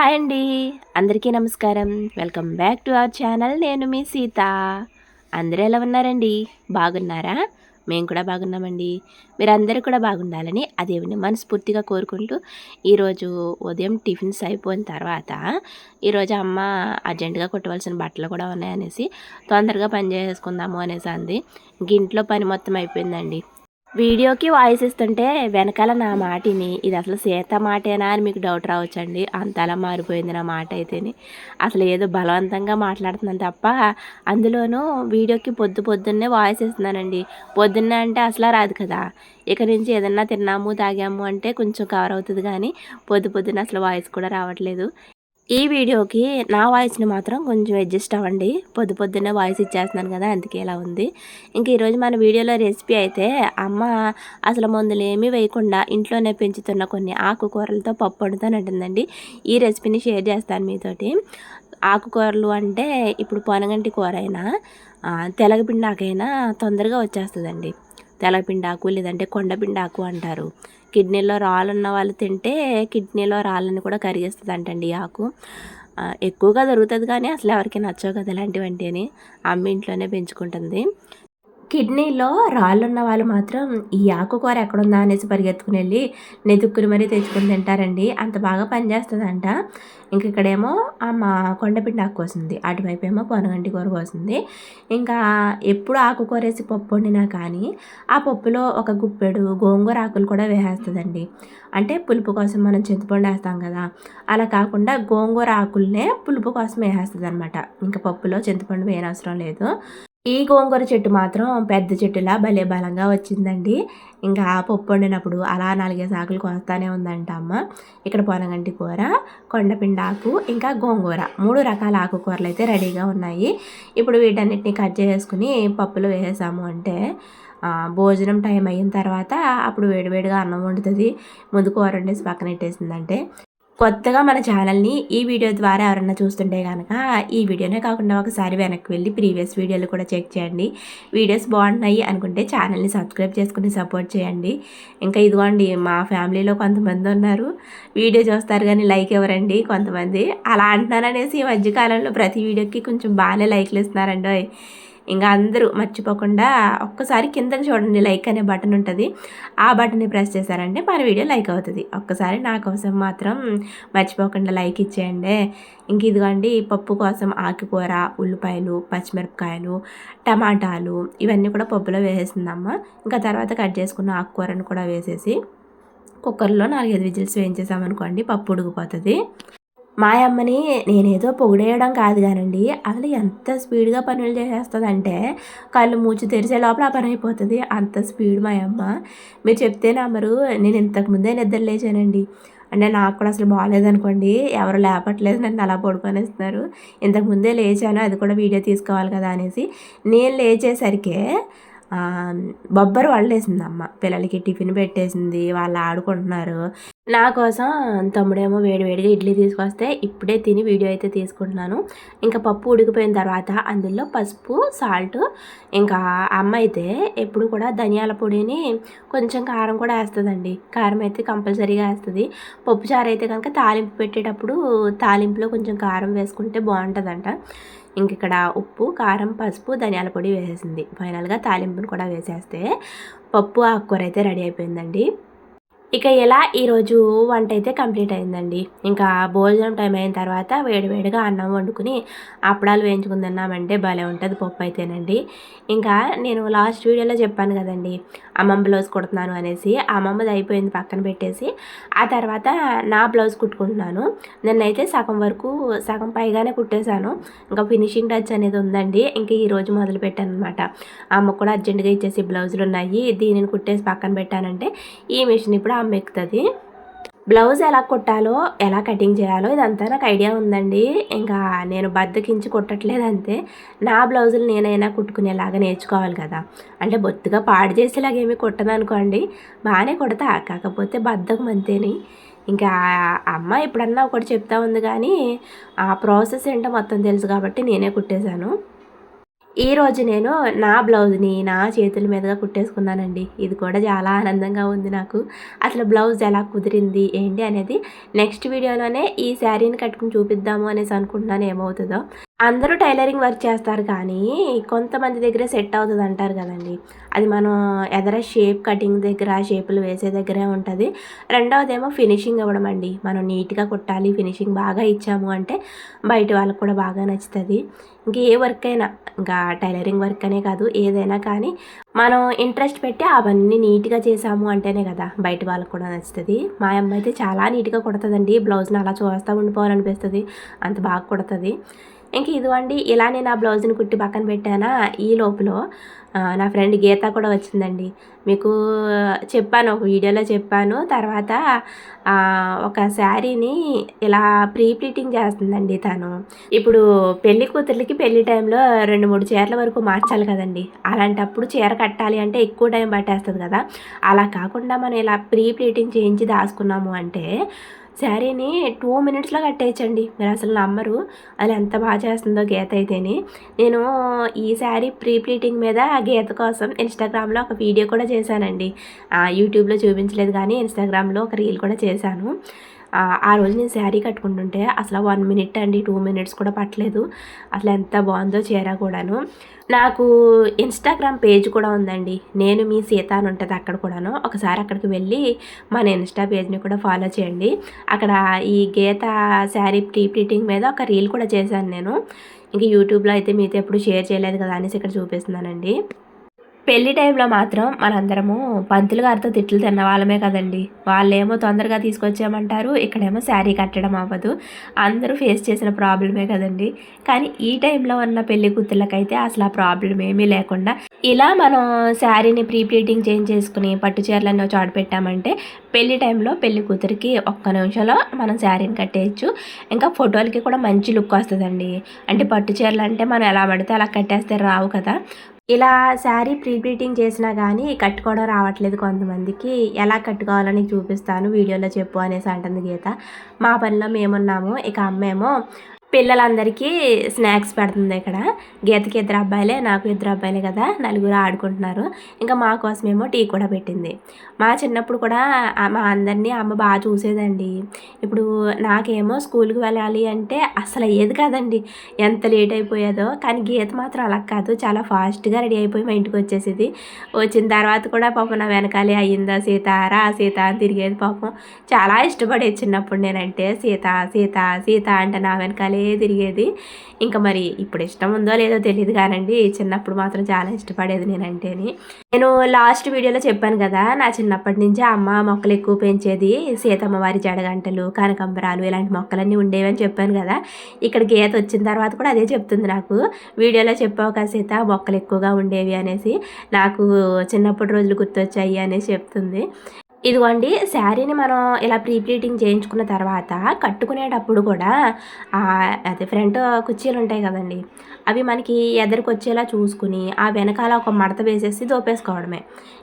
Hi అండి, అందరికీ నమస్కారం. Welcome back to our channel. నేను మీ సీత. అందరూ ఎలా ఉన్నారండి? బాగున్నారా? మేము కూడా బాగున్నామండి. మీరందరూ కూడా బాగుండాలని ఆ దేవుని మనస్ఫూర్తిగా కోరుకుంటూ ఈరోజు ఉదయం టిఫిన్స్ అయిపోయిన తర్వాత ఈరోజు అమ్మ అర్జెంటుగా కుట్టవలసిన బట్టలు కూడా ఉన్నాయనేసి తొందరగా పని చేసేసుకుందాము అనేసి అంది. ఇంక ఇంట్లో పని మొత్తం అయిపోయిందండి. వీడియోకి వాయిస్ ఇస్తుంటే వెనకాల నా మాటిని ఇది అసలు సీత మాటేనా అని మీకు డౌట్ రావచ్చండి. అంతలా మారిపోయింది నా మాట అయితేని. అసలు ఏదో బలవంతంగా మాట్లాడుతున్నాను తప్ప అందులోనూ వీడియోకి పొద్దున్నే వాయిస్ ఇస్తున్నానండి. పొద్దున్నే అంటే అసలు రాదు కదా. ఇక నుంచి ఏదన్నా తిన్నాము తాగాము అంటే కొంచెం కవర్ అవుతుంది, కానీ పొద్దున్న అసలు వాయిస్ కూడా రావట్లేదు. ఈ వీడియోకి నా వాయిస్ని మాత్రం కొంచెం అడ్జస్ట్ అవ్వండి. పొద్దున్నే వాయిస్ ఇచ్చేస్తున్నాను కదా, అందుకే ఇలా ఉంది. ఇంక ఈరోజు మన వీడియోలో రెసిపీ అయితే అమ్మ అసలు మందులు ఏమీ వేయకుండా ఇంట్లోనే పెంచుతున్న కొన్ని ఆకుకూరలతో పప్పు వండుతానంటుందండి. ఈ రెసిపీని షేర్ చేస్తాను మీతోటి. ఆకుకూరలు అంటే ఇప్పుడు పొనగంటి కూర అయినా తెలగపిండాకైనా తొందరగా వచ్చేస్తుందండి. తెలగపిండాకు లేదంటే కొండపిండాకు అంటారు. కిడ్నీలో రాళ్ళు ఉన్న వాళ్ళు తింటే కిడ్నీలో రాళ్ళని కూడా కరిగిస్తుంది అంటండి ఈ ఆకు. ఎక్కువగా దొరుకుతుంది, కానీ అసలు ఎవరికి నచ్చవు కదా ఇలాంటివంటి అని. అమ్మ ఇంట్లోనే పెంచుకుంటుంది. కిడ్నీలో రాళ్ళున్న వాళ్ళు మాత్రం ఈ ఆకుకూర ఎక్కడుందా అనేసి పరిగెత్తుకుని వెళ్ళి నెతుక్కుని మరీ తెచ్చుకుని తింటారండి. అంత బాగా పనిచేస్తుందంట. ఇంక ఇక్కడేమో మా కొండపిండి ఆకు కోసింది, అటువైపు ఏమో పొనగంటి కూర కోసింది. ఇంకా ఎప్పుడు ఆకుకూర వేసి పప్పు వండినా కానీ ఆ పప్పులో ఒక గుప్పెడు గోంగూర ఆకులు కూడా వేసేస్తుందండి. అంటే పులుపు కోసం మనం చింతపండు వేస్తాం కదా, అలా కాకుండా గోంగూర ఆకులనే పులుపు కోసం వేసేస్తుంది అనమాట. ఇంకా పప్పులో చింతపండు వేయనవసరం లేదు. ఈ గోంగూర చెట్టు మాత్రం పెద్ద చెట్టులా భలే బలంగా వచ్చిందండి. ఇంకా పప్పు వండినప్పుడు అలా 4 ఆకులు కోస్తానే ఉందంట అమ్మ. ఇక్కడ పొనగంటి కూర, కొండపిండాకు, ఇంకా గోంగూర 3 రకాల ఆకుకూరలు అయితే రెడీగా ఉన్నాయి. ఇప్పుడు వీటన్నిటిని కట్ చేసుకుని పప్పులో వేసేసాము అంటే భోజనం టైం అయిన తర్వాత అప్పుడు వేడివేడిగా అన్నం వండుతుంది. ముందు కూర వండేసి పక్కన పెట్టేసిందంటే. కొత్తగా మన ఛానల్ని ఈ వీడియో ద్వారా ఎవరన్నా చూస్తుంటే కనుక ఈ వీడియోనే కాకుండా ఒకసారి వెనక్కి వెళ్ళి ప్రీవియస్ వీడియోలు కూడా చెక్ చేయండి. వీడియోస్ బాగున్నాయి అనుకుంటే ఛానల్ని సబ్స్క్రైబ్ చేసుకుని సపోర్ట్ చేయండి. ఇంకా ఇదిగోండి, మా ఫ్యామిలీలో కొంతమంది ఉన్నారు, వీడియో చూస్తారు కానీ లైక్ ఇవ్వరండి కొంతమంది. అలా అంటున్నారనేసి ఈ మధ్యకాలంలో ప్రతి వీడియోకి కొంచెం బాగానే లైక్లు ఇస్తున్నారండి. ఇంకా అందరూ మర్చిపోకుండా ఒక్కసారి కిందకి చూడండి, లైక్ అనే బటన్ ఉంటుంది. ఆ బటన్ని ప్రెస్ చేశారంటే మన వీడియో లైక్ అవుతుంది. ఒక్కసారి నా కోసం మాత్రం మర్చిపోకుండా లైక్ ఇచ్చేయండి. ఇంక ఇదిగోండి, పప్పు కోసం ఆకుకూర, ఉల్లిపాయలు, పచ్చిమిరపకాయలు, టమాటాలు ఇవన్నీ కూడా పప్పులో వేసేసిందమ్మ. ఇంకా తర్వాత కట్ చేసుకున్న ఆకుకూరను కూడా వేసేసి కుక్కర్లో 4-5 విజిల్స్ వేయించేసామనుకోండి పప్పు ఉడికిపోతుంది. మా అమ్మని నేనేదో పొగిడేయడం కాదు కానండి, అసలు ఎంత స్పీడ్గా పనులు చేసేస్తుందంటే కళ్ళు మూచి తెరిచే లోపల ఆ పని అయిపోతుంది. అంత స్పీడ్ మా అమ్మ. మీరు చెప్తే నమ్మరు, నేను ఇంతకుముందే నిద్ర లేచానండి. అంటే నాకు కూడా అసలు బాగాలేదనుకోండి, ఎవరు లేపట్లేదు, నన్ను అలా పడుకొనేస్తున్నారు. ఇంతకుముందే లేచాను, అది కూడా వీడియో తీసుకోవాలి కదా అనేసి. నేను లేచేసరికే బొబ్బరు వడలేసింది అమ్మ. పిల్లలకి టిఫిన్ పెట్టేసింది, వాళ్ళు ఆడుకుంటున్నారు. నా కోసం తమ్ముడేమో వేడివేడిగా ఇడ్లీ తీసుకొస్తే ఇప్పుడే తిని వీడియో అయితే తీసుకుంటున్నాను. ఇంకా పప్పు ఉడికిపోయిన తర్వాత అందులో పసుపు, సాల్ట్, ఇంకా అమ్మ అయితే ఎప్పుడు కూడా ధనియాల పొడిని కొంచెం కారం కూడా వేస్తుందండి. కారం అయితే కంపల్సరీగా వేస్తుంది. పప్పుచారు అయితే కనుక తాలింపు పెట్టేటప్పుడు తాలింపులో కొంచెం కారం వేసుకుంటే బాగుంటుందంట. ఇంక ఇక్కడ ఉప్పు, కారం, పసుపు, ధనియాల పొడి వేసేసింది. ఫైనల్గా తాలింపును కూడా వేసేస్తే పప్పు ఆకుకూర అయితే రెడీ అయిపోయిందండి. ఇక ఇలా ఈరోజు వంట అయితే కంప్లీట్ అయిందండి. ఇంకా భోజనం టైం అయిన తర్వాత వేడివేడిగా అన్నం వండుకుని అప్పడాలు వేయించుకుని తిన్నామంటే భలే ఉంటుంది పప్పు అయితేనండి. ఇంకా నేను లాస్ట్ వీడియోలో చెప్పాను కదండి, అమ్మమ్మ బ్లౌజ్ కుడుతున్నాను అనేసి. అమ్మమ్మది అయిపోయింది పక్కన పెట్టేసి ఆ తర్వాత నా బ్లౌజ్ కుట్టుకుంటున్నాను. నిన్నైతే సగం వరకు సగం పైగానే కుట్టేశాను. ఇంకా ఫినిషింగ్ టచ్ అనేది ఉందండి. ఇంకా ఈరోజు మొదలు పెట్టాను అనమాట. అమ్మకు కూడా అర్జెంటుగా ఇచ్చేసి బ్లౌజులు ఉన్నాయి, దీనిని కుట్టేసి పక్కన పెట్టానంటే ఈ మిషన్ ఇప్పుడు అమ్మ ఎక్కుతుంది. బ్లౌజ్ ఎలా కుట్టాలో, ఎలా కటింగ్ చేయాలో ఇదంతా నాకు ఐడియా ఉందండి. ఇంకా నేను బద్దకించి కుట్టట్లేదు అంతే. నా బ్లౌజులు నేనైనా కుట్టుకునేలాగా నేర్చుకోవాలి కదా. అంటే బొత్తుగా పాడు చేసేలాగేమీ కుట్టను అనుకోండి, బాగానే కుడతా, కాకపోతే బద్దకం అంతేని. ఇంకా అమ్మ ఎప్పుడన్నా ఒకటి చెప్తా ఉంది, కానీ ఆ ప్రాసెస్ ఏంటో మొత్తం తెలుసు కాబట్టి నేనే కుట్టేశాను. ఈరోజు నేను నా బ్లౌజ్ని నా చేతుల మీదుగా కుట్టేసుకున్నానండి. ఇది కూడా చాలా ఆనందంగా ఉంది నాకు. అసలు బ్లౌజ్ ఎలా కుదిరింది ఏంటి అనేది నెక్స్ట్ వీడియోలోనే ఈ శారీని కట్టుకుని చూపిద్దాము అనేసి అనుకుంటున్నాను, ఏమవుతుందో. అందరూ టైలరింగ్ వర్క్ చేస్తారు కానీ కొంతమంది దగ్గరే సెట్ అవుతుంది అంటారు కదండి. అది మనం ఎదర షేప్ కటింగ్ దగ్గర షేపులు వేసే దగ్గరే ఉంటుంది. రెండవదేమో ఫినిషింగ్ ఇవ్వడం అండి. మనం నీట్గా కుట్టాలి, ఫినిషింగ్ బాగా ఇచ్చాము అంటే బయట వాళ్ళకు కూడా బాగా నచ్చుతుంది. ఇంక ఏ వర్క్ అయినా, ఇంకా టైలరింగ్ వర్క్ అనే కాదు, ఏదైనా కానీ మనం ఇంట్రెస్ట్ పెట్టి అవన్నీ నీట్గా చేసాము అంటేనే కదా బయట వాళ్ళకు కూడా నచ్చుతుంది. మా అమ్మ అయితే చాలా నీట్గా కుడుతుందండి. బ్లౌజ్ని అలా చూస్తూ ఉండిపోవాలనిపిస్తుంది, అంత బాగా కుడుతుంది. ఇంక ఇదిగోండి ఇలా నేను ఆ బ్లౌజ్ని కుట్టి పక్కన పెట్టానా. ఈ లోపల నా ఫ్రెండ్ గీత కూడా వచ్చిందండి. మీకు చెప్పాను, ఒక వీడియోలో చెప్పాను. తర్వాత ఒక శారీని ఇలా ప్రీ ప్లీటింగ్ చేస్తుందండి తను. ఇప్పుడు పెళ్లి కూతుర్లకి పెళ్లి టైంలో 2-3 చీరల వరకు మార్చాలి కదండి. అలాంటప్పుడు చీర కట్టాలి అంటే ఎక్కువ టైం పట్టేస్తుంది కదా. అలా కాకుండా మనం ఇలా ప్రీ ప్లీటింగ్ చేయించి దాచుకున్నాము అంటే శారీని 2 మినిట్స్లో కట్టేయచ్చండి. మీరు అసలు నమ్మరు, అది ఎంత బాగా చేస్తుందో గీత అయితేని. నేను ఈ శారీ ప్రీ ప్లీటింగ్ మీద గీత కోసం ఇన్స్టాగ్రామ్లో ఒక వీడియో కూడా చేశానండి. యూట్యూబ్లో చూపించలేదు కానీ ఇన్స్టాగ్రామ్లో ఒక రీల్ కూడా చేశాను. ఆ రోజు నేను శారీ కట్టుకుంటుంటే అసలు 1 మినిట్ అండి, 2 మినిట్స్ కూడా పట్టలేదు. అసలు ఎంత బాగుందో చీర కూడాను. నాకు ఇన్స్టాగ్రామ్ పేజ్ కూడా ఉందండి, నేను మీ సీత అని ఉంటుంది అక్కడ కూడాను. ఒకసారి అక్కడికి వెళ్ళి మన ఇన్స్టా పేజ్ని కూడా ఫాలో చేయండి. అక్కడ ఈ గీత శారీ ప్రీ ప్లీటింగ్ మీద ఒక రీల్ కూడా చేశాను నేను. ఇంక యూట్యూబ్లో అయితే మీతో ఎప్పుడు షేర్ చేయలేదు కదా అనేసి ఇక్కడ చూపిస్తున్నానండి. పెళ్లి టైంలో మాత్రం మనందరము పంతులు గారితో తిట్లు తిన్న వాళ్ళమే కదండి. వాళ్ళేమో తొందరగా తీసుకొచ్చామంటారు, ఇక్కడేమో శారీ కట్టడం అవ్వదు. అందరూ ఫేస్ చేసిన ప్రాబ్లమే కదండి. కానీ ఈ టైంలో ఉన్న పెళ్లి కూతుర్లకైతే అసలు ఆ ప్రాబ్లం ఏమీ లేకుండా ఇలా మనం శారీని ప్రీ ప్లీటింగ్ చేంజ్ చేసుకుని పట్టు చీరలన్నీ చాటు పెట్టామంటే పెళ్లి టైంలో పెళ్లి కూతురికి ఒక్క నిమిషంలో మనం శారీని కట్టేయచ్చు. ఇంకా ఫోటోలకి కూడా మంచి లుక్ వస్తుందండి. అంటే పట్టు చీరలు అంటే మనం ఎలా పడితే అలా కట్టేస్తే రావు కదా. ఇలా శారీ ప్రీ ప్లీటింగ్ చేసినా కానీ కట్టుకోవడం రావట్లేదు కొంతమందికి. ఎలా కట్టుకోవాలని చూపిస్తాను, వీడియోలో చెప్పు అనేసి అంటుంది గీత. మా పనిలో మేమున్నాము. ఇక అమ్మేమో పిల్లలందరికీ స్నాక్స్ పెడుతుంది. ఇక్కడ గీతకి 2 అబ్బాయిలే, నాకు 2 అబ్బాయిలే కదా, నలుగురు ఆడుకుంటున్నారు. ఇంకా మా కోసమేమో టీ కూడా పెట్టింది. మా చిన్నప్పుడు కూడా మా అందరినీ అమ్మ బాగా చూసేదండి. ఇప్పుడు నాకేమో స్కూల్కి వెళ్ళాలి అంటే అసలు అయ్యేది కాదండి, ఎంత లేట్ అయిపోయేదో. కానీ గీత మాత్రం అలా కాదు, చాలా ఫాస్ట్గా రెడీ అయిపోయి మా ఇంటికి వచ్చేసేది. వచ్చిన తర్వాత కూడా పాపం నా వెనకాలే అయ్యిందా సీత, రా సీత అని తిరిగేది. పాపం చాలా ఇష్టపడేది చిన్నప్పుడు నేనంటే. సీత సీత సీత అంటే నా వెనకాలే తిరిగేది. ఇంకా మరి ఇప్పుడు ఇష్టం ఉందో లేదో తెలియదు కానండి, చిన్నప్పుడు మాత్రం చాలా ఇష్టపడేది నేనంటేని. నేను లాస్ట్ వీడియోలో చెప్పాను కదా, నా చిన్నప్పటి నుంచి అమ్మ మొక్కలు ఎక్కువ పెంచేది. సీతమ్మ వారి జడగంటలు, కనకంబరాలు ఇలాంటి మొక్కలన్నీ ఉండేవి అని చెప్పాను కదా. ఇక్కడ గీత వచ్చిన తర్వాత కూడా అదే చెప్తుంది నాకు. వీడియోలో చెప్పావు కదా సీత, మొక్కలు ఎక్కువగా ఉండేవి అనేసి, నాకు చిన్నప్పటి రోజులు గుర్తొచ్చాయి అనేసి చెప్తుంది. ఇదిగోండి శారీని మనం ఇలా ప్రీ ప్లీటింగ్ చేయించుకున్న తర్వాత కట్టుకునేటప్పుడు కూడా అదే ఫ్రంట్ కుర్చీలు ఉంటాయి కదండి, అవి మనకి ఎదరికి వచ్చేలా చూసుకుని ఆ వెనకాల ఒక మడత వేసేసి దోపేసుకోవడమే.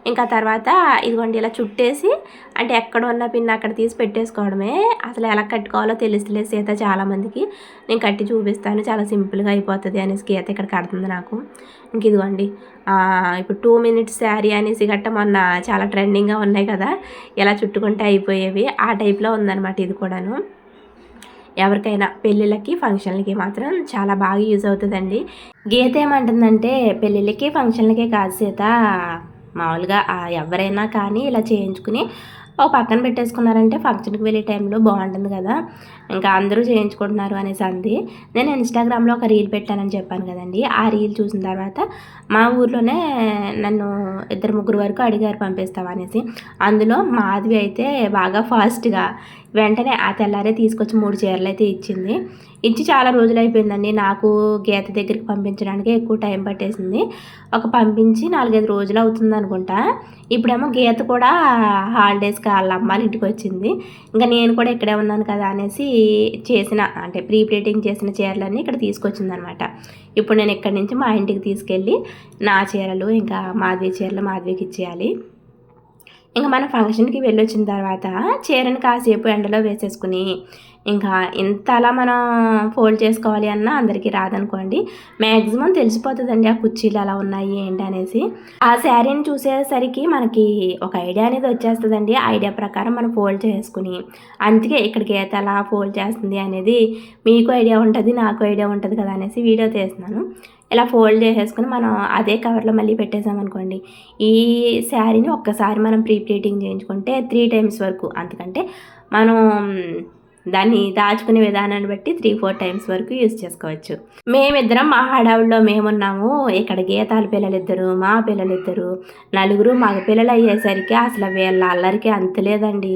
ఇంకా తర్వాత ఇదిగోండి ఇలా చుట్టేసి, అంటే ఎక్కడ ఉన్న పిన్ అక్కడ తీసి పెట్టేసుకోవడమే. అసలు ఎలా కట్టుకోవాలో తెలుస్తలేదు సీత చాలామందికి. నేను కట్టి చూపిస్తాను, చాలా సింపుల్గా అయిపోతుంది అనేసి గీత ఇక్కడ కడుతుంది నాకు. ఇంక ఇదిగోండి ఇప్పుడు 2 మినిట్స్ శారీ అనేసి గట్ట మొన్న చాలా ట్రెండింగ్గా ఉన్నాయి కదా, ఎలా చుట్టుకుంటే అయిపోయేవి, ఆ టైప్లో ఉందన్నమాట ఇది కూడాను. ఎవరికైనా పెళ్ళిళ్ళకి ఫంక్షన్లకి మాత్రం చాలా బాగా యూజ్ అవుతుందండి. గీత ఏమంటుందంటే పెళ్ళిళ్ళకి ఫంక్షన్లకే కాదు సీత, మామూలుగా ఎవరైనా కానీ ఇలా చేయించుకుని ఒక పక్కన పెట్టేసుకున్నారంటే ఫంక్షన్కి వెళ్ళే టైంలో బాగుంటుంది కదా, ఇంకా అందరూ చేయించుకుంటున్నారు అనేసి అంది. నేను ఇన్స్టాగ్రామ్లో ఒక రీల్ పెట్టానని చెప్పాను కదండి. ఆ రీల్ చూసిన తర్వాత మా ఊర్లోనే నన్ను 2-3 వరకు అడిగారు పంపిస్తావా అనేసి. అందులో మాధవి అయితే బాగా ఫాస్ట్గా వెంటనే ఆ తెల్లారే తీసుకొచ్చి 3 చీరలు అయితే ఇచ్చింది. ఇచ్చి చాలా రోజులు అయిపోయిందండి. నాకు గీత దగ్గరికి పంపించడానికి ఎక్కువ టైం పట్టేసింది. ఒక పంపించి 4-5 రోజులు అవుతుంది అనుకుంటా. ఇప్పుడేమో గీత కూడా హాలిడేస్కి వాళ్ళ అమ్మాళ్ళ ఇంటికి వచ్చింది. ఇంకా నేను కూడా ఇక్కడే ఉన్నాను కదా అనేసి చేసిన, అంటే ప్రీ ప్లీటింగ్ చేసిన చీరలన్నీ ఇక్కడ తీసుకొచ్చిందనమాట. ఇప్పుడు నేను ఇక్కడి నుంచి మా ఇంటికి తీసుకెళ్ళి నా చీరలు ఇంకా మాధవి చీరలు మాధవికి ఇచ్చేయాలి. ఇంకా మనం ఫంక్షన్కి వెళ్ళొచ్చిన తర్వాత చీరని కాసేపు ఎండలో వేసేసుకుని ఇంకా ఇంతలా మనం ఫోల్డ్ చేసుకోవాలి అన్నా అందరికీ రాదనుకోండి. మ్యాక్సిమం తెలిసిపోతుందండి ఆ కుర్చీలు ఎలా ఉన్నాయి ఏంటి అనేసి. ఆ శారీని చూసేసరికి మనకి ఒక ఐడియా అనేది వచ్చేస్తుందండి. ఐడియా ప్రకారం మనం ఫోల్డ్ చేసుకుని అందుకే ఇక్కడ గీత ఎలా ఫోల్డ్ చేస్తుంది అనేది మీకు ఐడియా ఉంటుంది, నాకు ఐడియా ఉంటుంది కదా అనేసి వీడియో తీస్తున్నాను. ఇలా ఫోల్డ్ చేసేసుకుని మనం అదే కవర్లో మళ్ళీ పెట్టేసామనుకోండి, ఈ శారీని ఒక్కసారి మనం ప్లీటింగ్ చేయించుకుంటే 3 టైమ్స్ వరకు, అంతకంటే మనం దాన్ని దాచుకునే విధానాన్ని బట్టి 3-4 టైమ్స్ వరకు యూజ్ చేసుకోవచ్చు. మేమిద్దరం మా హడావుల్లో మేమున్నాము. ఇక్కడ గీతాల పిల్లలిద్దరు, మా పిల్లలిద్దరు, నలుగురు మగ పిల్లలు అయ్యేసరికి అసలు వీళ్ళ అల్లరికి అంతులేదండి.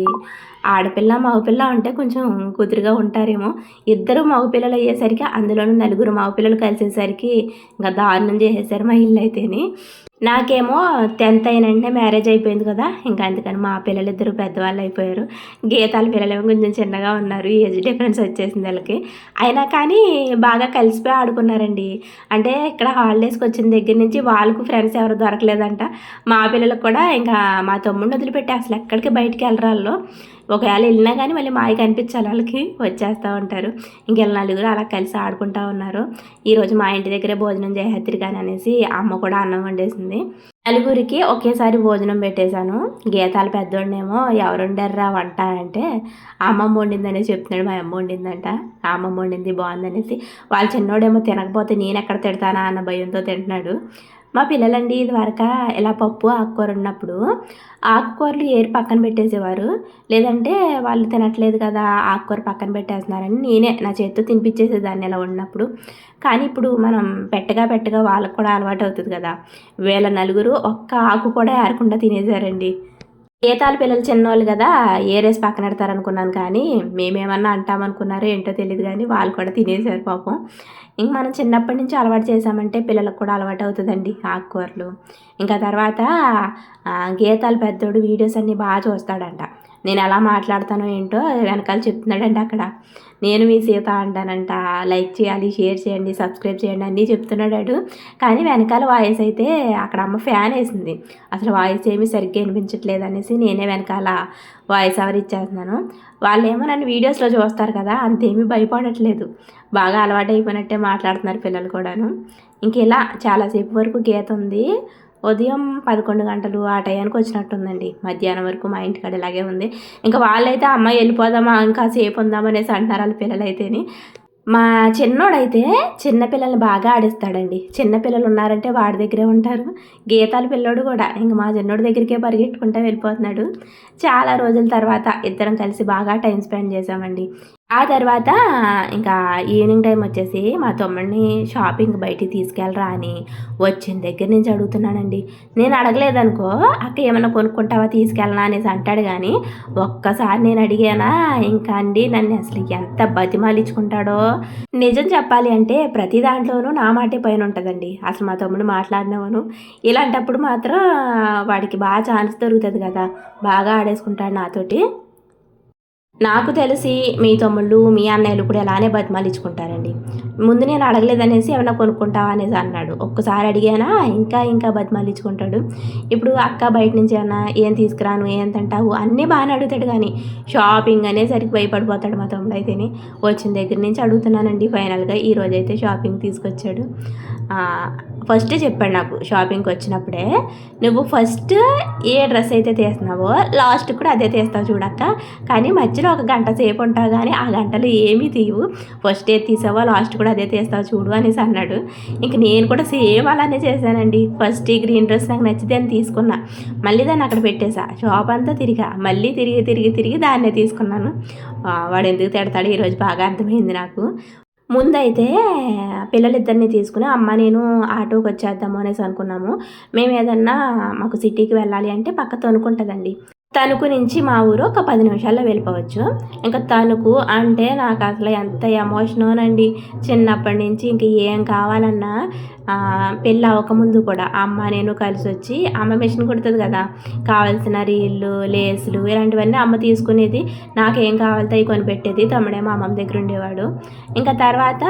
ఆడపిల్ల మగపిల్ల అంటే కొంచెం కుదురుగా ఉంటారేమో, ఇద్దరు మగపిల్లలు అయ్యేసరికి అందులోనూ నలుగురు మగపిల్లలు కలిసేసరికి ఇంకా దారుణం చేసేసారు మా ఇల్లు అయితేని. నాకేమో 10th అయిన వెంటనే మ్యారేజ్ అయిపోయింది కదా, ఇంకా అందుకని మా పిల్లలిద్దరూ పెద్దవాళ్ళు అయిపోయారు. గీతాల పిల్లలేమో కొంచెం చిన్నగా ఉన్నారు, ఏజ్ డిఫరెన్స్ వచ్చేసింది వాళ్ళకి. అయినా కానీ బాగా కలిసిపోయి ఆడుకున్నారండి. అంటే ఇక్కడ హాలిడేస్కి వచ్చిన దగ్గర నుంచి వాళ్ళకు ఫ్రెండ్స్ ఎవరు దొరకలేదంట. మా పిల్లలకు కూడా ఇంకా మా తమ్ముడిని వదిలిపెట్టి అసలు ఎక్కడికి బయటికి వెళ్ళరు వాళ్ళు. ఒకవేళ వెళ్ళినా కానీ మళ్ళీ మాయ కనిపించాలి, వాళ్ళకి వచ్చేస్తూ ఉంటారు. ఇంకెళ్ళ నలుగురు అలా కలిసి ఆడుకుంటూ ఉన్నారు. ఈరోజు మా ఇంటి దగ్గరే భోజనం చేసేద్దరు కానీ అనేసి అమ్మ కూడా అన్నం వండేసింది. నలుగురికి ఒకేసారి భోజనం పెట్టేశాను. గీతాల పెద్దోడినేమో ఎవరు వండారా వంట అంటే అమ్మమ్మ వండిందనే చెప్తున్నాడు. మా అమ్మ వండిందంట, అమ్మమ్మ వండింది బాగుందనేసి. వాళ్ళ చిన్నోడేమో తినకపోతే నేను ఎక్కడ తిడతానా అన్న భయంతో తింటున్నాడు. మా పిల్లలండి ఇదివరకు ఇలా పప్పు ఆకుకూర ఉన్నప్పుడు ఆకుకూరలు ఏరి పక్కన పెట్టేసేవారు. లేదంటే వాళ్ళు తినట్లేదు కదా ఆకుకూర పక్కన పెట్టేస్తున్నారని నేనే నా చేతితో తినిపించేసేదాన్ని ఇలా ఉన్నప్పుడు. కానీ ఇప్పుడు మనం పెట్టగా వాళ్ళకు కూడా అలవాటు అవుతుంది కదా. వీళ్ళ నలుగురు ఒక్క ఆకు కూడా ఏరకుండా తినేసారండి. గీతాల పిల్లలు చిన్నోళ్ళు కదా ఏరేసి పక్కన పెడతారనుకున్నాను, కానీ మేమేమన్నా అంటామనుకున్నారో ఏంటో తెలియదు కానీ వాళ్ళు కూడా తినేసారు పాపం. ఇంక మనం చిన్నప్పటి నుంచి అలవాటు చేసామంటే పిల్లలకు కూడా అలవాటు అవుతుందండి ఆకుకూరలు. ఇంకా తర్వాత గీతాల పెద్దోడు వీడియోస్ అన్నీ బాగా చూస్తాడంట. నేను ఎలా మాట్లాడతానో ఏంటో వెనకాల చెప్తున్నాడండి అక్కడ. నేను మీ సీత అంటానంట, లైక్ చేయాలి, షేర్ చేయండి, సబ్స్క్రైబ్ చేయండి అన్నీ చెప్తున్నాడు. కానీ వెనకాల వాయిస్ అయితే అక్కడ అమ్మ ఫ్యాన్ వేసింది, అసలు వాయిస్ ఏమీ సరిగ్గా వినిపించట్లేదు అనేసి నేనే వెనకాల వాయిస్ ఓవర్ ఇచ్చేస్తున్నాను. వాళ్ళు ఏమో నన్ను వీడియోస్లో చూస్తారు కదా, అంతేమీ భయపడట్లేదు, బాగా అలవాటు అయిపోయినట్టే మాట్లాడుతున్నారు పిల్లలు కూడాను. ఇంక ఇలా చాలాసేపు వరకు గీత ఉంది. ఉదయం 11 గంటలు ఆ టయానికి వచ్చినట్టుందండి. మధ్యాహ్నం వరకు మా ఇంటికాడ ఇలాగే ఉంది. ఇంకా వాళ్ళైతే అమ్మాయి వెళ్ళిపోదామా ఇంకా సేపు ఉందామనేసి అంటున్నారు వాళ్ళ పిల్లలైతేని. మా చిన్నోడైతే చిన్నపిల్లల్ని బాగా ఆడిస్తాడండి. చిన్నపిల్లలు ఉన్నారంటే వాడి దగ్గరే ఉంటారు. గీతాల పిల్లోడు కూడా ఇంక మా చిన్నోడి దగ్గరికే పరిగెట్టుకుంటూ వెళ్ళిపోతున్నాడు. చాలా రోజుల తర్వాత ఇద్దరం కలిసి బాగా టైం స్పెండ్ చేసామండి. ఆ తర్వాత ఇంకా ఈవినింగ్ టైం వచ్చేసి మా తమ్ముడిని షాపింగ్ బయటికి తీసుకెళ్ళరా అని వచ్చిన దగ్గర నుంచి అడుగుతున్నానండి. నేను అడగలేదనుకో, అక్క ఏమన్నా కొనుక్కుంటావా తీసుకెళ్ళనా అనేసి అంటాడు. కానీ ఒక్కసారి నేను అడిగానా ఇంకా అండి నన్ను అసలు ఎంత బతిమాలించుకుంటాడో. నిజం చెప్పాలి అంటే ప్రతి దాంట్లోనూ నా మాటే పైన ఉంటుందండి. అసలు మా తమ్ముడు మాట్లాడినవను ఇలాంటప్పుడు మాత్రం వాడికి బాగా ఛాన్స్ దొరుకుతుంది కదా, బాగా ఆడేసుకుంటాడు నాతోటి. నాకు తెలిసి మీ తమ్ముళ్ళు, మీ అన్నయ్యలు కూడా ఇలానే బతిమాలించుకుంటారండి. ముందు నేను అడగలేదనేసి ఏమన్నా కొనుక్కుంటావా అనేసి అన్నాడు. ఒక్కసారి అడిగానా ఇంకా బతిమాలించుకుంటాడు. ఇప్పుడు అక్క బయట నుంచి ఏమన్నా ఏం తీసుకురాను, ఏం తింటావు అన్నీ బాగానే అడుగుతాడు. కానీ షాపింగ్ అనేసరికి భయపడిపోతాడు మా తమ్ముడు అయితేనే. వచ్చిన దగ్గర నుంచి అడుగుతున్నానండి. ఫైనల్గా ఈరోజైతే షాపింగ్ తీసుకొచ్చాడు. ఫస్ట్ చెప్పాడు నాకు షాపింగ్కి వచ్చినప్పుడే, నువ్వు ఫస్ట్ ఏ డ్రెస్ అయితే తీస్తున్నావో లాస్ట్ కూడా అదే తీస్తావు చూడక్క, కానీ మధ్యలో ఒక గంట సేపు ఉంటావు కానీ ఆ గంటలో ఏమీ తీయవు, ఫస్ట్ ఏది తీసావో లాస్ట్ కూడా అదే తీస్తావు చూడు అనేసి అన్నాడు. ఇంక నేను కూడా సేమ్ అలానే చేశానండి. ఫస్ట్ ఈ గ్రీన్ డ్రెస్ నాకు నచ్చితే అని తీసుకున్నా, మళ్ళీ దాన్ని అక్కడ పెట్టేసా, షాప్ అంతా తిరిగా, మళ్ళీ తిరిగి దాన్నే తీసుకున్నాను. వాడు ఎందుకు తిడతాడు ఈరోజు బాగా అర్థమైంది నాకు. ముందైతే పిల్లలిద్దరిని తీసుకుని అమ్మ నేను ఆటోకి వచ్చేద్దాము అనేసి అనుకున్నాము. మేము ఏదన్నా మాకు సిటీకి వెళ్ళాలి అంటే పక్క తణుకు ఉంటుందండి, తణుకు నుంచి మా ఊరు ఒక 10 నిమిషాల్లో వెళ్ళిపోవచ్చు. ఇంకా తణుకు అంటే నాకు అసలు ఎంత ఎమోషనోనండి. చిన్నప్పటి నుంచి ఇంక ఏం కావాలన్నా పెళ్ళి అవ్వకముందు కూడా అమ్మ నేను కలిసొచ్చి అమ్మ మిషన్ కుడుతుంది కదా! కావాల్సిన రీళ్ళు, లేసులు ఇలాంటివన్నీ అమ్మ తీసుకునేది. నాకేం కావాలితే అవి కొనిపెట్టేది. తమ్ముడేమో అమ్మమ్మ దగ్గర ఉండేవాడు. ఇంకా తర్వాత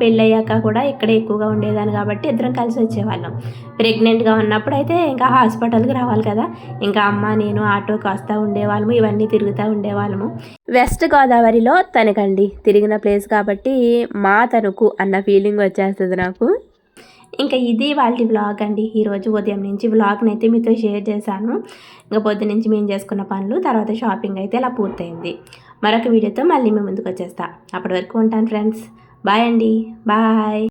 పెళ్ళయ్యాక కూడా ఇక్కడే ఎక్కువగా ఉండేదాన్ని కాబట్టి ఇద్దరం కలిసి వచ్చేవాళ్ళం. ప్రెగ్నెంట్‌గా ఉన్నప్పుడైతే ఇంకా హాస్పిటల్‌కి రావాలి కదా! ఇంకా అమ్మ నేను ఆటోకి వస్తూ ఉండేవాళ్ళము. ఇవన్నీ తిరుగుతూ ఉండేవాళ్ళము. వెస్ట్ గోదావరిలో తణుకండి. తిరిగిన ప్లేస్ కాబట్టి మా తణుకు అన్న ఫీలింగ్ వచ్చేస్తది నాకు. ఇంకా ఇది వాళ్ళ వ్లాగ్ అండి. ఈరోజు ఉదయం నుంచి వ్లాగ్‌నైతే మీతో షేర్ చేశాను. ఇంకా పొద్దున్నుంచి మేము చేసుకున్న పనులు, తర్వాత షాపింగ్ అయితే ఇలా పూర్తయింది. మరొక వీడియోతో మళ్ళీ మీ ముందుకు వచ్చేస్తా. అప్పటి వరకు ఉంటాను ఫ్రెండ్స్. బాయ్ అండి. బాయ్.